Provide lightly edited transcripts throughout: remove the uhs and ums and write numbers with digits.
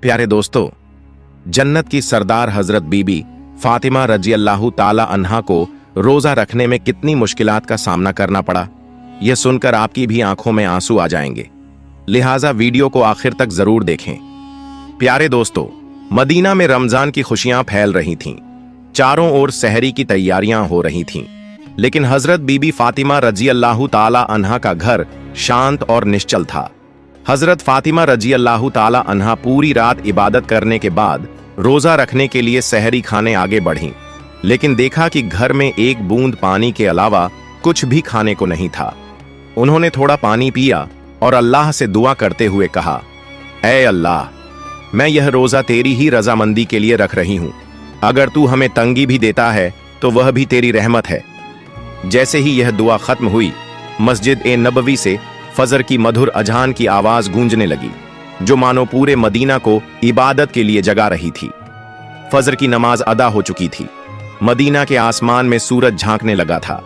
प्यारे दोस्तों, जन्नत की सरदार हजरत बीबी फातिमा रजी अल्लाह ताला अन्हा को रोजा रखने में कितनी मुश्किलात का सामना करना पड़ा, यह सुनकर आपकी भी आंखों में आंसू आ जाएंगे। लिहाजा वीडियो को आखिर तक जरूर देखें। प्यारे दोस्तों, मदीना में रमजान की खुशियां फैल रही थीं, चारों ओर सहरी की तैयारियां हो रही थीं, लेकिन हजरत बीबी फातिमा रजी अल्लाह ताला अन्हा का घर शांत और निश्चल था। हजरत फातिमा रजी अल्लाह ताला अन्हा पूरी रात इबादत करने के बाद रोजा रखने के लिए सहरी खाने आगे बढ़ीं, लेकिन देखा कि घर में एक बूंद पानी के अलावा कुछ भी खाने को नहीं था। उन्होंने थोड़ा पानी पिया और अल्लाह से दुआ करते हुए कहा, ऐ अल्लाह, मैं यह रोजा तेरी ही रजामंदी के लिए रख रही हूं। अगर तू हमें तंगी भी देता है तो वह भी तेरी रहमत है। जैसे ही यह दुआ खत्म हुई, मस्जिद ए नबवी से फजर की मधुर अजान की आवाज गूंजने लगी, जो मानो पूरे मदीना को इबादत के लिए जगा रही थी। फजर की नमाज अदा हो चुकी थी। मदीना के आसमान में सूरज झांकने लगा था।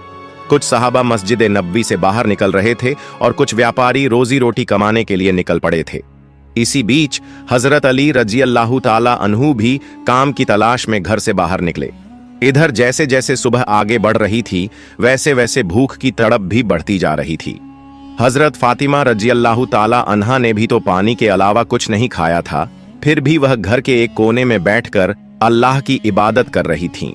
कुछ सहाबा मस्जिद ए नबवी से बाहर निकल रहे थे और कुछ व्यापारी रोजी रोटी कमाने के लिए निकल पड़े थे। इसी बीच हजरत अली रजी अल्लाह ताला अन्हु भी काम की तलाश में घर से बाहर निकले। इधर जैसे जैसे सुबह आगे बढ़ रही थी, वैसे वैसे भूख की तड़प भी बढ़ती जा रही थी। हजरत फातिमा रजी अल्लाह ताला अन्हा ने भी तो पानी के अलावा कुछ नहीं खाया था, फिर भी वह घर के एक कोने में बैठकर अल्लाह की इबादत कर रही थीं।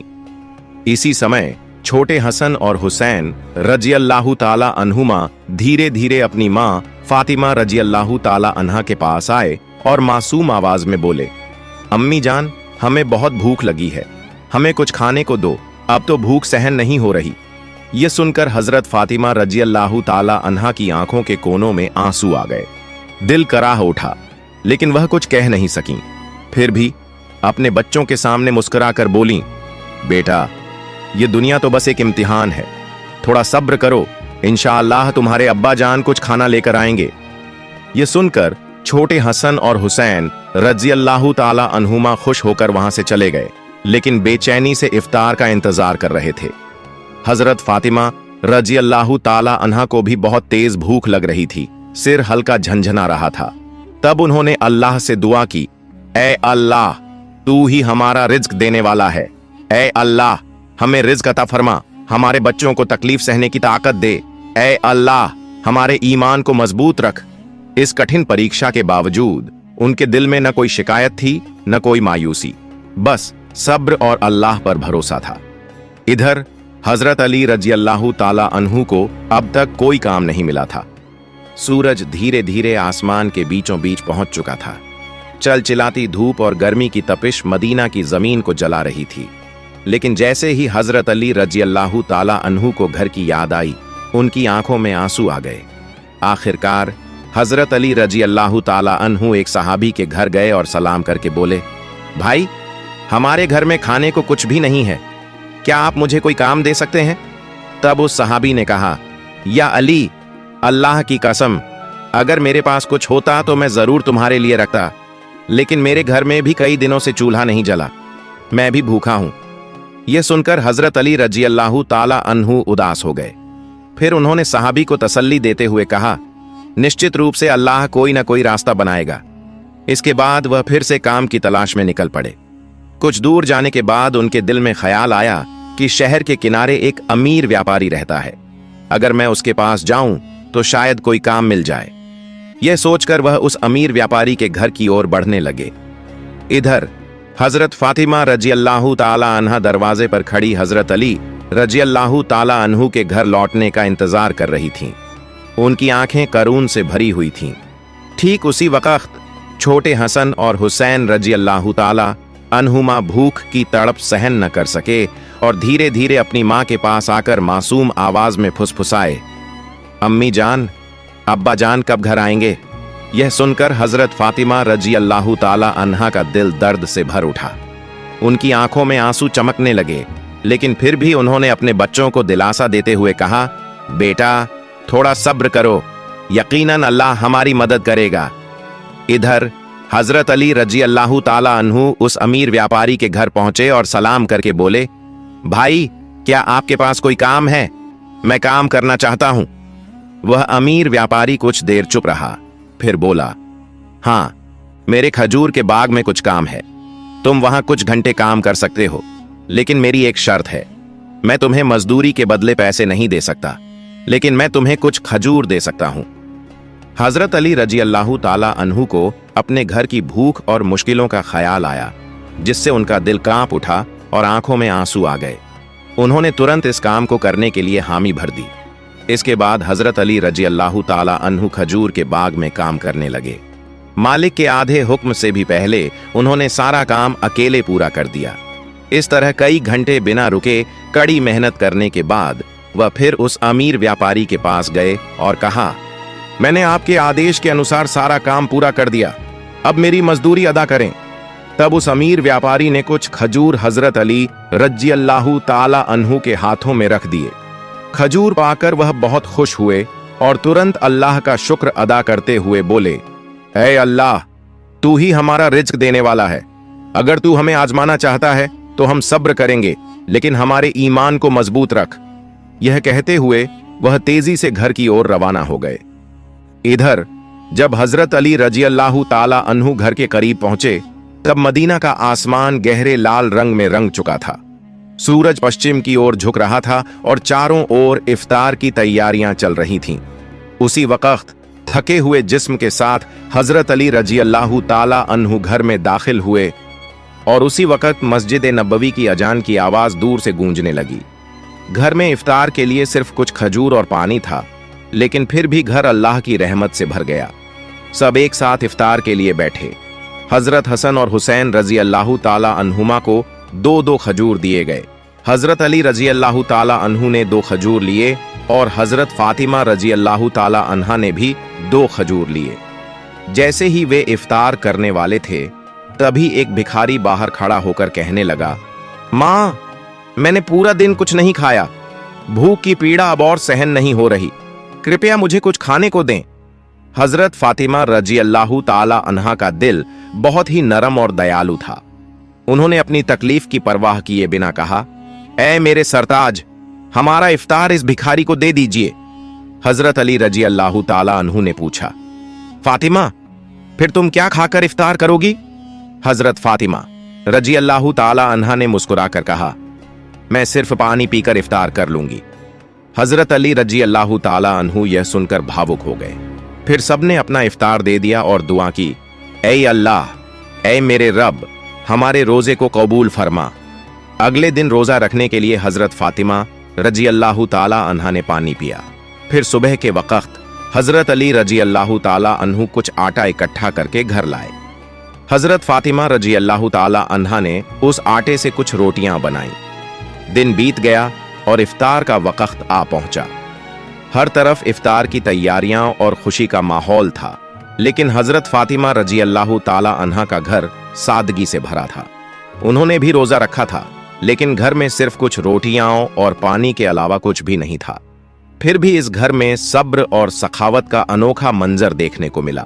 इसी समय छोटे हसन और हुसैन रजी अल्लाह ताला अन्हुमा धीरे धीरे अपनी माँ फातिमा रजी अल्लाह ताला अन्हा के पास आए और मासूम आवाज में बोले, अम्मी जान, हमें बहुत भूख लगी है, हमें कुछ खाने को दो, अब तो भूख सहन नहीं हो रही। यह सुनकर हजरत फातिमा रजी अल्लाह ताला अन्हा की आंखों के कोनों में आंसू आ गए। दिल कराह उठा, लेकिन वह कुछ कह नहीं सकी। फिर भी अपने बच्चों के सामने मुस्कुराकर बोली, बेटा, ये दुनिया तो बस एक इम्तिहान है, थोड़ा सब्र करो, इंशाअल्लाह तुम्हारे अब्बा जान कुछ खाना लेकर आएंगे। ये सुनकर छोटे हसन और हुसैन रजी अल्लाह ताला अन्हुमा खुश होकर वहां से चले गए, लेकिन बेचैनी से इफ्तार का इंतजार कर रहे थे। हजरत फातिमा रजी अल्लाह ताला अन्हा को भी बहुत तेज भूख लग रही थी, सिर हल्का झंझना रहा था। तब उन्होंने अल्लाह से दुआ की, ऐ अल्लाह, तू ही हमारा रिज्क देने वाला है। ऐ अल्लाह, हमें रिज्क अता फरमा, हमारे बच्चों को तकलीफ सहने की ताकत दे। ऐ अल्लाह, हमारे ईमान को मजबूत रख। इस कठिन परीक्षा के बावजूद उनके दिल में न कोई शिकायत थी, न कोई मायूसी, बस सब्र और अल्लाह पर भरोसा था। इधर हजरत अली रजी अल्लाह ताला अन्हु को अब तक कोई काम नहीं मिला था। सूरज धीरे धीरे आसमान के बीचों बीच पहुंच चुका था। चलचिलाती धूप और गर्मी की तपिश मदीना की जमीन को जला रही थी, लेकिन जैसे ही हजरत अली रजी अल्लाह ताला अन्हु को घर की याद आई, उनकी आंखों में आंसू आ गए। आखिरकार हजरत अली रजी अल्लाह ताला अन्हु एक सहाबी के घर गए और सलाम करके बोले, भाई, हमारे घर में खाने को कुछ भी नहीं है, क्या आप मुझे कोई काम दे सकते हैं? तब उस सहाबी ने कहा, या अली, अल्लाह की कसम, अगर मेरे पास कुछ होता तो मैं जरूर तुम्हारे लिए रखता, लेकिन मेरे घर में भी कई दिनों से चूल्हा नहीं जला, मैं भी भूखा हूं। यह सुनकर हजरत अली रजी अल्लाह ताला अन्हु उदास हो गए। फिर उन्होंने सहाबी को तसल्ली देते हुए कहा, निश्चित रूप से अल्लाह कोई ना कोई रास्ता बनाएगा। इसके बाद वह फिर से काम की तलाश में निकल पड़े। कुछ दूर जाने के बाद उनके दिल में ख्याल आया कि शहर के किनारे एक अमीर व्यापारी रहता है, अगर मैं उसके पास जाऊं तो शायद कोई काम मिल जाए। यह सोचकर वह उस अमीर व्यापारी के घर की ओर बढ़ने लगे। इधर हजरत फातिमा रजी अल्लाह ताला अन्हा दरवाजे पर खड़ी हजरत अली रजी अल्लाह ताला अन्हु के घर लौटने का इंतजार कर रही थीं। उनकी आंखें करून से भरी हुई थीं। ठीक उसी वक्त छोटे हसन और हुसैन रजी अल्लाह ताला अन्हुमा भूख की तड़प सहन न कर सके और धीरे धीरे अपनी मां के पास आकर मासूम आवाज में फुसफुसाए, अम्मी जान, अब्बा जान कब घर आएंगे? यह सुनकर हजरत फातिमा रजी अल्लाह ताला अन्हा का दिल दर्द से भर उठा। उनकी आंखों में आंसू चमकने लगे, लेकिन फिर भी उन्होंने अपने बच्चों को दिलासा देते हुए कहा, बेटा, थोड़ा सब्र करो, यकीनन अल्लाह हमारी मदद करेगा। इधर हजरत अली रजी अल्लाह ताला अन्हु उस अमीर व्यापारी के घर पहुंचे और सलाम करके बोले, भाई, क्या आपके पास कोई काम है? मैं काम करना चाहता हूं। वह अमीर व्यापारी कुछ देर चुप रहा, फिर बोला, हाँ, मेरे खजूर के बाग में कुछ काम है। तुम वहां कुछ घंटे काम कर सकते हो, लेकिन मेरी एक शर्त है। मैं तुम्हें मजदूरी के बदले पैसे नहीं दे सकता, लेकिन मैं तुम्हें कुछ खजूर दे सकता हूं। हजरत अली रजी अल्लाह ताला अन्हु को अपने घर की भूख और मुश्किलों का ख्याल आया, जिससे उनका दिल कांप उठा और आंखों में आंसू आ गए। उन्होंने तुरंत इस काम को करने के लिए हामी भर दी। इसके बाद हजरत अली रजी अल्लाह ताला अन्हु खजूर के बाग में काम करने लगे। मालिक के आधे हुक्म से भी पहले उन्होंने सारा काम अकेले पूरा कर दिया। इस तरह कई घंटे बिना रुके कड़ी मेहनत करने के बाद वह फिर उस अमीर व्यापारी के पास गए और कहा, मैंने आपके आदेश के अनुसार सारा काम पूरा कर दिया, अब मेरी मजदूरी अदा करें। तब उस अमीर व्यापारी ने कुछ खजूर हजरत अली रजी अल्लाह ताला अन्हु के हाथों में रख दिए। खजूर पाकर वह बहुत खुश हुए और तुरंत अल्लाह का शुक्र अदा करते हुए बोले, ऐ अल्लाह, तू ही हमारा रिज्क देने वाला है। अगर तू हमें आजमाना चाहता है तो हम सब्र करेंगे, लेकिन हमारे ईमान को मजबूत रख। यह कहते हुए वह तेजी से घर की ओर रवाना हो गए। इधर जब हजरत अली रजी अल्लाह ताला अन्हु घर के करीब पहुंचे, तब मदीना का आसमान गहरे लाल रंग में रंग चुका था। सूरज पश्चिम की ओर झुक रहा था और चारों ओर इफ्तार की तैयारियां चल रही थीं। उसी वक्त थके हुए जिस्म के साथ हजरत अली रजी अल्लाह ताला अन्हु घर में दाखिल हुए और उसी वक्त मस्जिद नबवी की अजान की आवाज दूर से गूंजने लगी। घर में इफ्तार के लिए सिर्फ कुछ खजूर और पानी था, लेकिन फिर भी घर अल्लाह की रहमत से भर गया। सब एक साथ इफ्तार के लिए बैठे। हजरत हसन और हुसैन रजी अल्लाह ताला अन्हुमा को दो दो खजूर दिए गए। हजरत अली रजी अल्लाह ताला अन्हु ने 2 खजूर लिए और हजरत फातिमा रजी अल्लाह ताला अन्हा ने भी 2 खजूर लिए। जैसे ही वे इफ्तार करने वाले थे, तभी एक भिखारी बाहर खड़ा होकर कहने लगा, मां, मैंने पूरा दिन कुछ नहीं खाया, भूख की पीड़ा अब और सहन नहीं हो रही, कृपया मुझे कुछ खाने को दें। हजरत फातिमा रजी अल्लाह ताला अन्हा का दिल बहुत ही नरम और दयालु था। उन्होंने अपनी तकलीफ की परवाह किए बिना कहा, ऐ मेरे सरताज, हमारा इफ्तार इस भिखारी को दे दीजिए। हजरत अली रजी अल्लाह ताला अन्हु ने पूछा, फातिमा, फिर तुम क्या खाकर इफ्तार करोगी? हजरत फातिमा रजी अल्लाह ताला अन्हा ने मुस्कुराकर कहा, मैं सिर्फ पानी पीकर इफ्तार कर लूंगी। हजरत अली रजी अल्लाह ताला अन्हु यह सुनकर भावुक हो गए। फिर सबने अपना इफ्तार दे दिया और दुआ की, ऐ अल्लाह, ऐ मेरे रब, हमारे रोजे को कबूल फरमा। अगले दिन रोजा रखने के लिए हजरत फातिमा रजी अल्लाह ताला अन्हा ने पानी पिया। फिर सुबह के वक्त हजरत अली रजी अल्लाह ताला अन्हु कुछ आटा इकट्ठा करके घर लाए। हजरत फातिमा रजी अल्लाह ताला अन्हा ने उस आटे से कुछ रोटियां बनाई। दिन बीत गया और इफ्तार का वक्त आ पहुंचा। हर तरफ इफ्तार की तैयारियां और खुशी का माहौल था, लेकिन हजरत फातिमा रजी अल्लाह ताला अन्हा का घर सादगी से भरा था। उन्होंने भी रोजा रखा था, लेकिन घर में सिर्फ कुछ रोटियां और पानी के अलावा कुछ भी नहीं था। फिर भी इस घर में सब्र और सखावत का अनोखा मंजर देखने को मिला।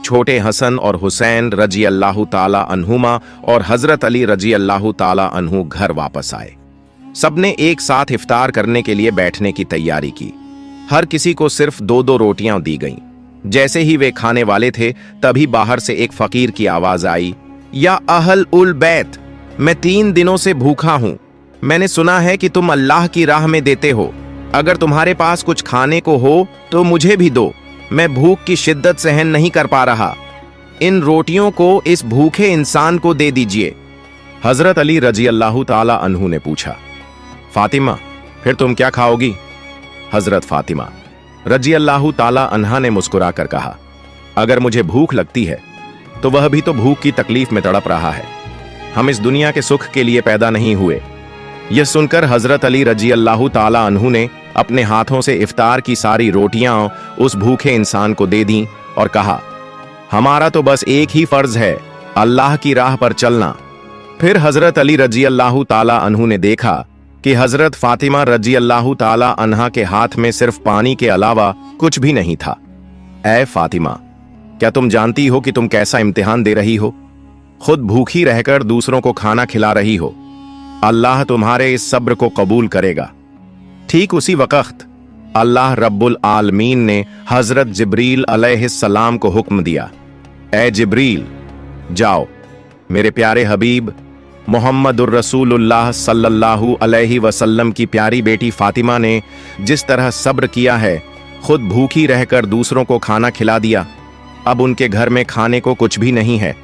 छोटे हसन और हुसैन रजी अल्लाह ताला अन्हुमा और हजरत अली रजी अल्लाह ताला अन्हु घर वापस आए। सबने एक साथ इफ्तार करने के लिए बैठने की तैयारी की। हर किसी को सिर्फ 2-2 रोटियां दी गईं। जैसे ही वे खाने वाले थे, तभी बाहर से एक फकीर की आवाज आई, या अहल उल बैत, मैं 3 दिनों से भूखा हूं। मैंने सुना है कि तुम अल्लाह की राह में देते हो। अगर तुम्हारे पास कुछ खाने को हो तो मुझे भी दो, मैं भूख की शिद्दत सहन नहीं कर पा रहा। इन रोटियों को इस भूखे इंसान को दे दीजिए। हजरत अली रजी अल्लाह ताला अन्हु ने पूछा, फातिमा, फिर तुम क्या खाओगी? हजरत फातिमा रजी अल्लाह ताला अन्हा ने मुस्कुराकर कहा, अगर मुझे भूख लगती है तो वह भी तो भूख की तकलीफ में तड़प रहा है। हम इस दुनिया के सुख के लिए पैदा नहीं हुए। यह सुनकर हजरत अली रजी अल्लाह ताला अन्हु ने अपने हाथों से इफ्तार की सारी रोटियां उस भूखे इंसान को दे दी और कहा, हमारा तो बस एक ही फर्ज है, अल्लाह की राह पर चलना। फिर हजरत अली रजी अल्लाह ताला अन्हु ने देखा कि हजरत फातिमा रजी अल्लाह ताला अन्हा के हाथ में सिर्फ पानी के अलावा कुछ भी नहीं था। ऐ फातिमा, क्या तुम जानती हो कि तुम कैसा इम्तिहान दे रही हो? खुद भूखी रहकर दूसरों को खाना खिला रही हो। अल्लाह तुम्हारे इस सब्र को कबूल करेगा। ठीक उसी वक्त अल्लाह रब्बुल आलमीन ने हजरत जिब्रील अलैहिस्सलाम को हुक्म दिया, ऐ जिब्रील, जाओ। मेरे प्यारे हबीब मोहम्मदुर रसूलुल्लाह सल्लल्लाहु अलैहि वसल्लम की प्यारी बेटी फातिमा ने जिस तरह सब्र किया है, खुद भूखी रहकर दूसरों को खाना खिला दिया, अब उनके घर में खाने को कुछ भी नहीं है,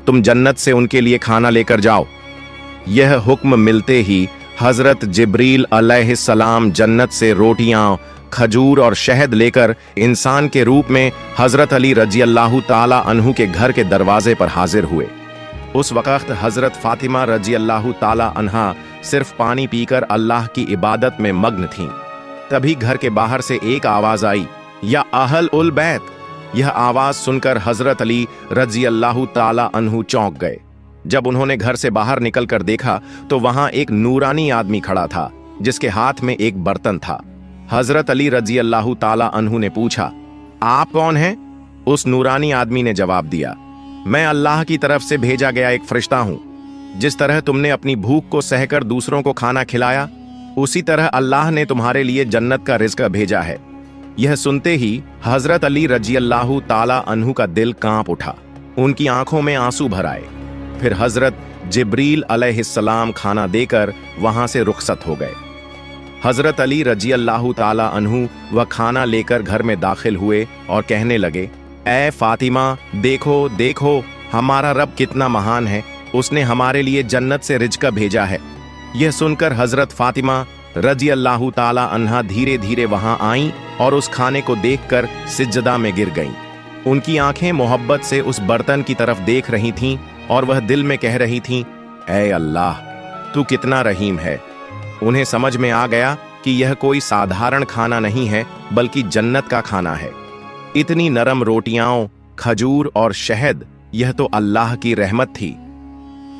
तुम जन्नत से उनके लिए खाना लेकर जाओ। यह हुक्म मिलते ही हजरत जिब्रील अलैहिस्सलाम जन्नत से रोटियां, खजूर और शहद लेकर इंसान के रूप में हजरत अली रजी अल्लाह ताला अन्हु के घर के दरवाजे पर हाजिर हुए। उस वक्त हजरत फातिमा रजी अल्लाह ताला अन्हा सिर्फ पानी पीकर अल्लाह की इबादत में मग्न थीं। तभी घर के बाहर से एक आवाज आई, या अहल उल बैत। यह आवाज सुनकर हजरत अली रजी अल्लाह ताला अन्हु चौंक गए। जब उन्होंने घर से बाहर निकलकर देखा तो वहां एक नूरानी आदमी खड़ा था जिसके हाथ में एक बर्तन था। हजरत अली रजी अल्लाह ताला अन्हु ने पूछा, आप कौन हैं? उस नूरानी आदमी ने जवाब दिया, मैं अल्लाह की तरफ से भेजा गया एक फरिश्ता हूं। जिस तरह तुमने अपनी भूख को सहकर दूसरों को खाना खिलाया, उसी तरह अल्लाह ने तुम्हारे लिए जन्नत का रिज़्क भेजा है। यह सुनते ही हजरत अली रजी अल्लाह ताला अन्हु का दिल कांप उठा, उनकी आंखों में आंसू भर आए। फिर हजरत जिब्रील अलैहिस्सलाम खाना देकर वहां से रुखसत हो गए। हजरत अली रजी अल्लाह ताला अन्हु वह खाना लेकर घर में दाखिल हुए और कहने लगे, ऐ फातिमा, देखो देखो हमारा रब कितना महान है, उसने हमारे लिए जन्नत से रिज़्क भेजा है। यह सुनकर हजरत फातिमा रजी अल्लाह ताला अन्हा धीरे धीरे वहां आईं और उस खाने को देखकर सिजदा में गिर गईं। उनकी आंखें मोहब्बत से उस बर्तन की तरफ देख रही थीं और वह दिल में कह रही थीं, ऐ अल्लाह, तू कितना रहीम है। उन्हें समझ में आ गया कि यह कोई साधारण खाना नहीं है, बल्कि जन्नत का खाना है। इतनी नरम रोटियां, खजूर और शहद, यह तो अल्लाह की रहमत थी।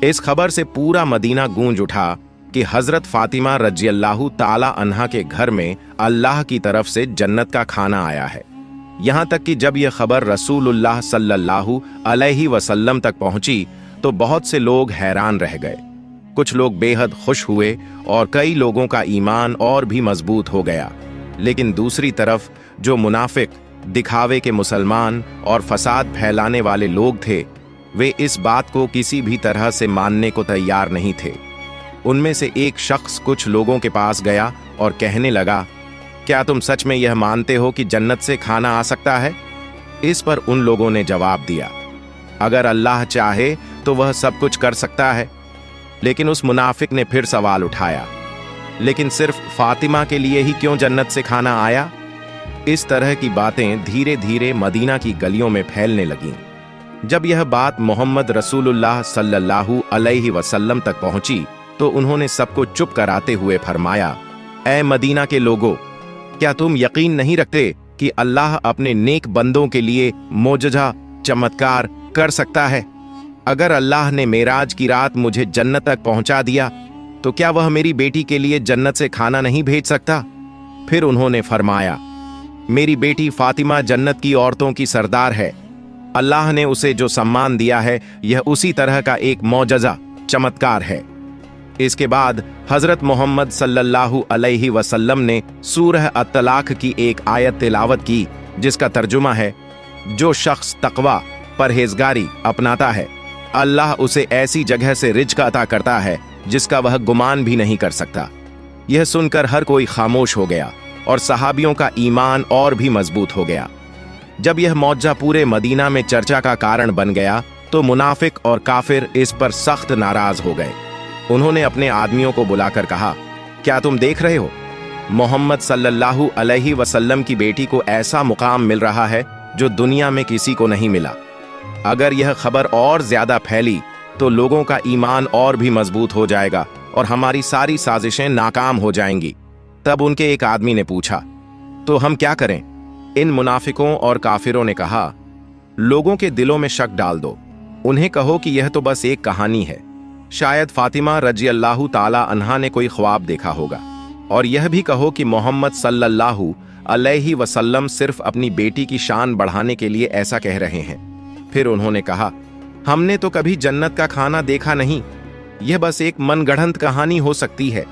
इस खबर से पूरा मदीना गूंज उठा कि हजरत फातिमा रजी अल्लाह ताला अन्हा के घर में अल्लाह की तरफ से जन्नत का खाना आया है। यहां तक कि जब यह खबर रसूलुल्लाह सल्लल्लाहु अलैहि वसल्लम तक पहुंची तो बहुत से लोग हैरान रह गए। कुछ लोग बेहद खुश हुए और कई लोगों का ईमान और भी मजबूत हो गया। लेकिन दूसरी तरफ जो मुनाफिक, दिखावे के मुसलमान और फसाद फैलाने वाले लोग थे, वे इस बात को किसी भी तरह से मानने को तैयार नहीं थे। उनमें से एक शख्स कुछ लोगों के पास गया और कहने लगा, क्या तुम सच में यह मानते हो कि जन्नत से खाना आ सकता है? इस पर उन लोगों ने जवाब दिया, अगर अल्लाह चाहे तो वह सब कुछ कर सकता है। लेकिन उस मुनाफिक ने फिर सवाल उठाया, लेकिन सिर्फ फातिमा के लिए ही क्यों जन्नत से खाना आया? इस तरह की बातें धीरे धीरे मदीना की गलियों में फैलने लगीं। जब यह बात मोहम्मद रसूलुल्लाह सल्लल्लाहु अलैहि वसल्लम तक पहुंची तो उन्होंने सबको चुप कराते हुए फरमाया, ऐ मदीना के लोगों, क्या तुम यकीन नहीं रखते कि अल्लाह अपने नेक बंदों के लिए मोजज़ा चमत्कार कर सकता है? अगर अल्लाह ने मेराज की रात मुझे जन्नत तक पहुंचा दिया तो क्या वह मेरी बेटी के लिए जन्नत से खाना नहीं भेज सकता? फिर उन्होंने फरमाया, मेरी बेटी फातिमा जन्नत की औरतों की सरदार है। अल्लाह ने उसे जो सम्मान दिया है यह उसी तरह का एक मौजज़ा चमत्कार है। इसके बाद हजरत मोहम्मद सल्लल्लाहु अलैहि वसल्लम ने सूरह अत-तलाक की एक आयत तिलावत की जिसका तर्जुमा है, जो शख्स तकवा परहेजगारी अपनाता है, अल्लाह उसे ऐसी जगह से रिज़्क अता करता है जिसका वह गुमान भी नहीं कर सकता। यह सुनकर हर कोई खामोश हो गया और सहाबियों का ईमान और भी मजबूत हो गया। जब यह मौजज़ा पूरे मदीना में चर्चा का कारण बन गया तो मुनाफिक और काफिर इस पर सख्त नाराज हो गए। उन्होंने अपने आदमियों को बुलाकर कहा, क्या तुम देख रहे हो, मोहम्मद सल्लल्लाहु अलैहि वसल्लम की बेटी को ऐसा मुकाम मिल रहा है जो दुनिया में किसी को नहीं मिला। अगर यह खबर और ज्यादा फैली तो लोगों का ईमान और भी मजबूत हो जाएगा और हमारी सारी साजिशें नाकाम हो जाएंगी। तब उनके एक आदमी ने पूछा, तो हम क्या करें? इन मुनाफिकों और काफिरों ने कहा, लोगों के दिलों में शक डाल दो, उन्हें कहो कि यह तो बस एक कहानी है। शायद फातिमा रजी अल्लाह ताला अन्हा ने कोई ख्वाब देखा होगा। और यह भी कहो कि मोहम्मद सल्लल्लाहु अलैहि वसल्लम सिर्फ अपनी बेटी की शान बढ़ाने के लिए ऐसा कह रहे हैं। फिर उन्होंने कहा, हमने तो कभी जन्नत का खाना देखा नहीं, यह बस एक मनगढ़ंत कहानी हो सकती है।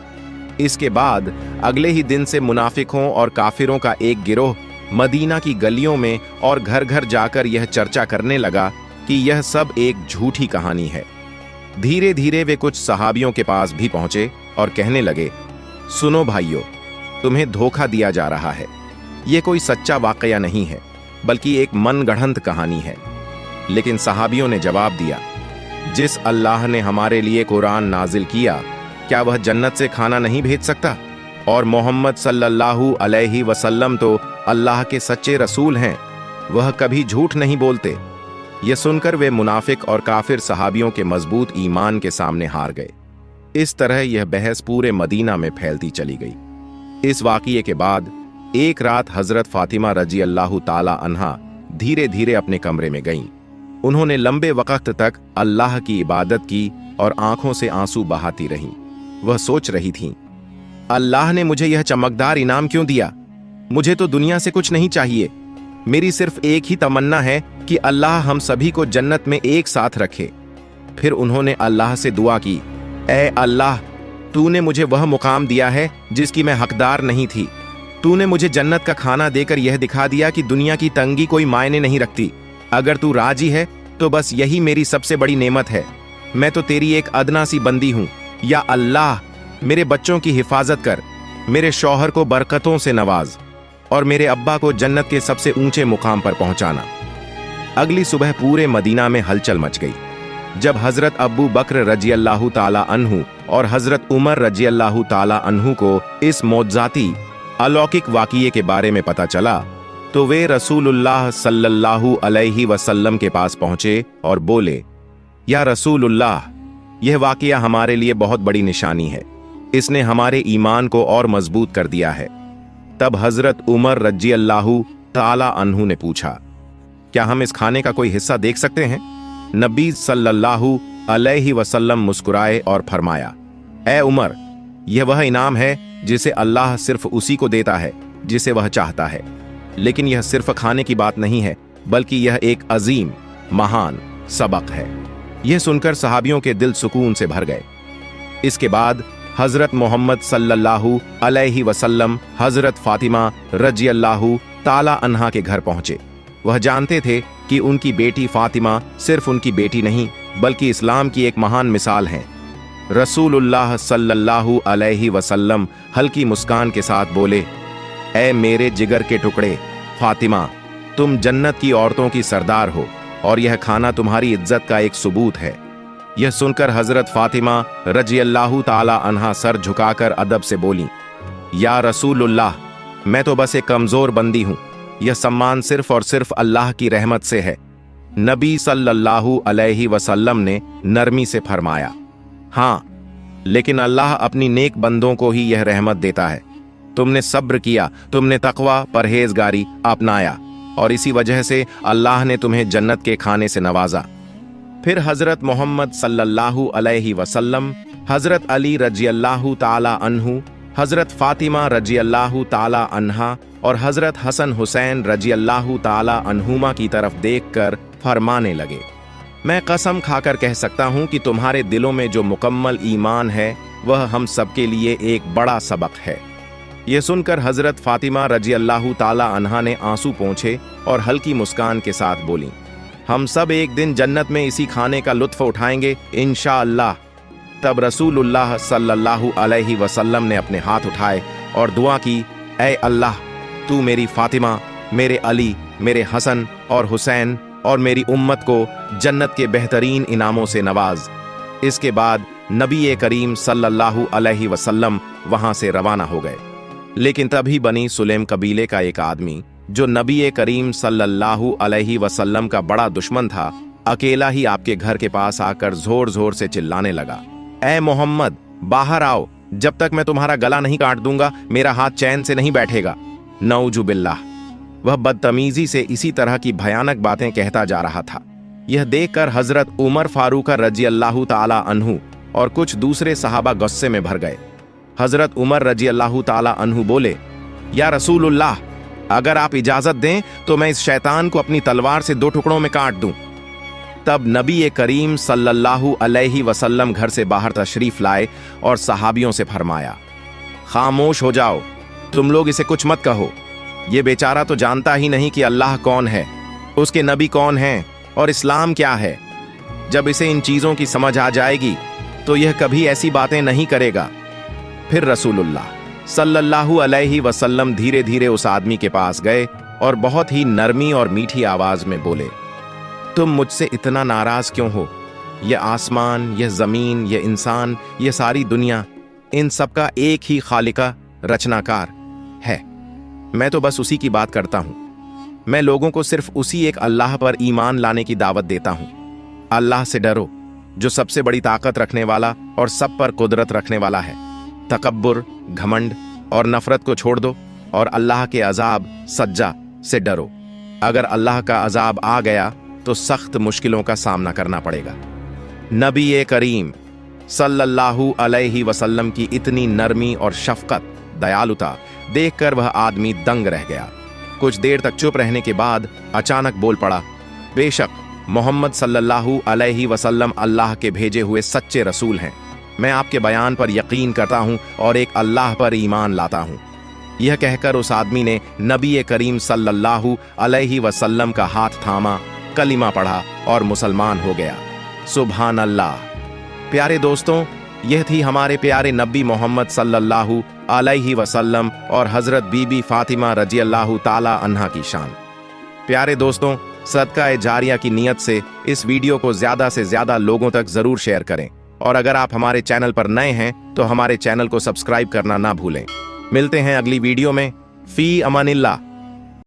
इसके बाद अगले ही दिन से मुनाफिकों और काफिरों का एक गिरोह मदीना की गलियों में और घर घर जाकर यह चर्चा करने लगा कि यह सब एक झूठी कहानी है। धीरे धीरे वे कुछ सहाबियों के पास भी पहुंचे और कहने लगे, सुनो भाइयों, तुम्हें धोखा दिया जा रहा है। यह कोई सच्चा वाकया नहीं है, बल्कि एक मनगढ़ंत कहानी है। लेकिन सहाबियों ने जवाब दिया, जिस अल्लाह ने हमारे लिए कुरान नाजिल किया, क्या वह जन्नत से खाना नहीं भेज सकता? और मोहम्मद सल्लल्लाहु अलैहि वसल्लम तो अल्लाह के सच्चे रसूल हैं, वह कभी झूठ नहीं बोलते। यह सुनकर वे मुनाफिक और काफिर सहाबियों के मजबूत ईमान के सामने हार गए। इस तरह यह बहस पूरे मदीना में फैलती चली गई। इस वाक़ये के बाद एक रात हजरत फातिमा रजी अल्लाह ताला अन्हा धीरे धीरे अपने कमरे में गईं। उन्होंने लंबे वक्त तक अल्लाह की इबादत की और आंखों से आंसू बहाती रहीं। वह सोच रही थीं, अल्लाह ने मुझे यह चमकदार इनाम क्यों दिया? मुझे तो दुनिया से कुछ नहीं चाहिए। मेरी सिर्फ एक ही तमन्ना है कि अल्लाह हम सभी को जन्नत में एक साथ रखे। फिर उन्होंने अल्लाह से दुआ की, ऐ अल्लाह, तूने मुझे वह मुकाम दिया है जिसकी मैं हकदार नहीं थी। तूने मुझे जन्नत का खाना देकर यह दिखा दिया कि दुनिया की तंगी कोई मायने नहीं रखती। अगर तू राजी है तो बस यही मेरी सबसे बड़ी नेमत है। मैं तो तेरी एक अदना सी बंदी हूं। या अल्लाह, मेरे बच्चों की हिफाजत कर, मेरे शौहर को बरकतों से नवाज और मेरे अब्बा को जन्नत के सबसे ऊंचे मुकाम पर पहुंचाना। अगली सुबह पूरे मदीना में हलचल मच गई। जब हजरत अब्बू बकर रजी अल्लाह ताला अन्हु और हजरत उमर रजी अल्लाह ताला अन्हु को इस मौजज़ाती अलौकिक वाक़ये के बारे में पता चला, तो वे रसूलुल्लाह सल्लल्लाहु अलैहि वसल्लम के पास पहुंचे और बोले, या रसूलुल्लाह, यह वाक़या हमारे लिए बहुत बड़ी निशानी है। इसने हमारे ईमान को और मजबूत कर दिया है। तब हजरत उमर रजी अल्लाह ताला अन्हु ने पूछा, क्या हम इस खाने का कोई हिस्सा देख सकते हैं? नबी सल्लल्लाहु अलैहि वसल्लम मुस्कुराए और फरमाया, ए उमर, यह वह इनाम है जिसे अल्लाह सिर्फ उसी को देता है जिसे वह चाहता है। लेकिन यह सिर्फ खाने की बात नहीं है, बल्कि यह एक अजीम महान सबक है। यह सुनकर सहाबियों के दिल सुकून से भर गए। इसके बाद हजरत मोहम्मद सल्लल्लाहु अलैहि वसल्लम हजरत फातिमा रजी अल्लाह ताला अन्हा के घर पहुंचे। वह जानते थे कि उनकी बेटी फातिमा सिर्फ उनकी बेटी नहीं, बल्कि इस्लाम की एक महान मिसाल है। रसूलुल्लाह सल्लल्लाहु अलैहि वसल्लम हल्की मुस्कान के साथ बोले, ऐ मेरे जिगर के टुकड़े फातिमा, तुम जन्नत की औरतों की सरदार हो और यह खाना तुम्हारी इज्जत का एक सबूत है। यह सुनकर हजरत फातिमा रजी अल्लाह ताला अन्हा सर झुकाकर अदब से बोली, या रसूलुल्लाह, मैं तो बस एक कमजोर बंदी हूं। यह सम्मान सिर्फ और सिर्फ अल्लाह की रहमत से है। नबी सल्लल्लाहु अलैहि वसल्लम ने नरमी से फरमाया, हाँ, लेकिन अल्लाह अपनी नेक बंदों को ही यह रहमत देता है। तुमने सब्र किया, तुमने तकवा परहेजगारी अपनाया और इसी वजह से अल्लाह ने तुम्हें जन्नत के खाने से नवाजा। फिर हजरत मोहम्मद सल्लल्लाहु अलैहि वसल्लम, हजरत अली रजी अल्लाह ताला अन्हु, हजरत फातिमा रजी अल्लाह ताला अन्हा और हजरत हसन हुसैन रजी अल्लाह ताला अन्हुमा की तरफ देखकर फरमाने लगे, मैं कसम खाकर कह सकता हूं कि तुम्हारे दिलों में जो मुकम्मल ईमान है वह हम सबके लिए एक बड़ा सबक है। यह सुनकर हजरत फातिमा रजी अल्लाह ताला अन्हा ने आंसू पोंछे और हल्की मुस्कान के साथ बोली, हम सब एक दिन जन्नत में इसी खाने का लुत्फ उठाएंगे इंशाअल्लाह। तब रसूलुल्लाह सल्लल्लाहु अलैहि वसल्लम ने अपने हाथ उठाए और दुआ की, ऐ अल्लाह, तू मेरी फातिमा, मेरे अली, मेरे हसन और हुसैन और मेरी उम्मत को जन्नत के बेहतरीन इनामों से नवाज। इसके बाद नबी करीम सल्लल्लाहु अलैहि वसल्लम वहां से रवाना हो गए। लेकिन तभी बनी सुलेम कबीले का एक आदमी, जो नबी करीम सल्लल्लाहु अलैहि वसल्लम का बड़ा दुश्मन था, अकेला ही आपके घर के पास आकर जोर जोर से चिल्लाने लगा, ऐ मोहम्मद, बाहर आओ, जब तक मैं तुम्हारा गला नहीं काट दूंगा मेरा हाथ चैन से नहीं बैठेगा। नऊजु बिल्लाह। वह बदतमीजी से इसी तरह की भयानक बातें कहता जा रहा था। यह देखकर हजरत उमर फारूक रजी अल्लाह ताला अन्हु और कुछ दूसरे सहाबा गुस्से में भर गए। हजरत उमर रजी अल्लाह ताला अन्हु बोले, या रसूलुल्लाह, अगर आप इजाजत दें तो मैं इस शैतान को अपनी तलवार से 2 टुकड़ों में काट दूं। तब नबी करीम सल्लल्लाहु अलैहि वसल्लम घर से बाहर तशरीफ लाए और सहाबियों से फरमाया, खामोश हो जाओ, तुम लोग इसे कुछ मत कहो। ये बेचारा तो जानता ही नहीं कि अल्लाह कौन है, उसके नबी कौन हैं और इस्लाम क्या है। जब इसे इन चीजों की समझ आ जाएगी तो यह कभी ऐसी बातें नहीं करेगा। फिर रसूलुल्लाह सल्लल्लाहु अलैहि वसल्लम धीरे धीरे उस आदमी के पास गए और बहुत ही नरमी और मीठी आवाज में बोले, तुम मुझसे इतना नाराज क्यों हो? यह आसमान, यह जमीन, यह इंसान, यह सारी दुनिया, इन सब का एक ही खालिका रचनाकार है। मैं तो बस उसी की बात करता हूं। मैं लोगों को सिर्फ उसी एक अल्लाह पर ईमान लाने की दावत देता हूं। अल्लाह से डरो जो सबसे बड़ी ताकत रखने वाला और सब पर कुदरत रखने वाला है। तकब्बुर, घमंड और नफरत को छोड़ दो और अल्लाह के अजाब सज्जा से डरो। अगर अल्लाह का अजाब आ गया तो सख्त मुश्किलों का सामना करना पड़ेगा। नबी करीम सल्लल्लाहु अलैहि वसल्लम की इतनी नरमी और शफकत, दयालुता देखकर वह आदमी दंग रह गया। कुछ देर तक चुप रहने के बाद अचानक बोल पड़ा, बेशक मोहम्मद सल्लल्लाहु अलैहि वसल्लम अल्लाह के भेजे हुए सच्चे रसूल हैं। मैं आपके बयान पर यकीन करता हूं और एक अल्लाह पर ईमान लाता हूं। यह कहकर उस आदमी ने नबी करीम सल्लल्लाहु अलैहि वसल्लम का हाथ थामा, कलिमा पढ़ा और मुसलमान हो गया। सुभान अल्लाह। प्यारे दोस्तों, यह थी हमारे प्यारे नबी मोहम्मद सल्लल्लाहु अलैहि वसल्लम और हजरत बीबी फातिमा रजियल्लाहु ताला अन्हा की शान। प्यारे दोस्तों, सदका जारिया की नीयत से इस वीडियो को ज्यादा से ज्यादा लोगों तक जरूर शेयर करें और अगर आप हमारे चैनल पर नए हैं तो हमारे चैनल को सब्सक्राइब करना ना भूलें। मिलते हैं अगली वीडियो में। फी अमानिल्लाह।